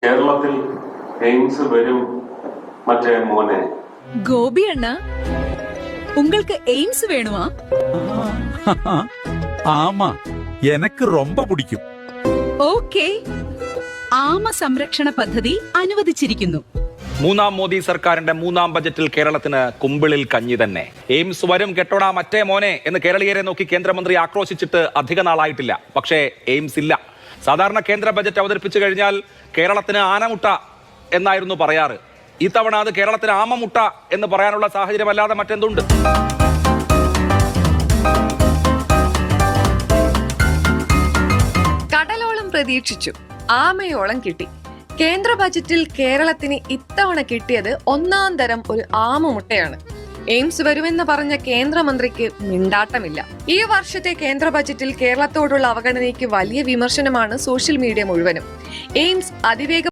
കേരളത്തിൽ എയിംസ് വരും മറ്റേ മോനെ. கோபி அண்ணா உங்களுக்கு எய்ம்ஸ் வேணுமா? ஆமா, எனக்கு ரொம்ப பிடிக்கும். ഓക്കേ. ആമ സംരക്ഷണ പദ്ധതി അനുവദിച്ചിരിക്കുന്നു. മൂന്നാം മോദി സർക്കാരിന്റെ മൂന്നാം ബജറ്റിൽ കേരളത്തിന് കുമ്പിളിൽ കഞ്ഞി തന്നെ. എയിംസ് വരും കെട്ടോടാ മറ്റേ മോനെ എന്ന് കേരളീയരെ നോക്കി കേന്ദ്രമന്ത്രി ആക്രോശിച്ചിട്ട് അധിക നാളായിട്ടില്ല. പക്ഷേ എയിംസ് ഇല്ല. സാധാരണ കേന്ദ്ര ബജറ്റ് അവതരിപ്പിച്ചു കഴിഞ്ഞാൽ കേരളത്തിന് ആനമുട്ട എന്നായിരുന്നു പറയാറ്. ഇത്തവണ അത് കേരളത്തിന് ആമമുട്ട എന്ന് പറയാനുള്ള സാഹചര്യമല്ലാതെ മറ്റെന്തുണ്ട്? കടലോളം പ്രതീക്ഷിച്ചു, ആമയോളം കിട്ടി. കേന്ദ്ര ബജറ്റിൽ കേരളത്തിന് ഇത്തവണ കിട്ടിയത് ഒന്നാം തരം ഒരു ആമമുട്ടയാണ്. എയിംസ് വരുമെന്ന് പറഞ്ഞ കേന്ദ്രമന്ത്രിക്ക് മിണ്ടാട്ടമില്ല. ഈ വർഷത്തെ കേന്ദ്ര ബജറ്റിൽ കേരളത്തോടുള്ള അവഗണനയ്ക്ക് വലിയ വിമർശനമാണ് സോഷ്യൽ മീഡിയ മുഴുവനും. എയിംസ് അതിവേഗ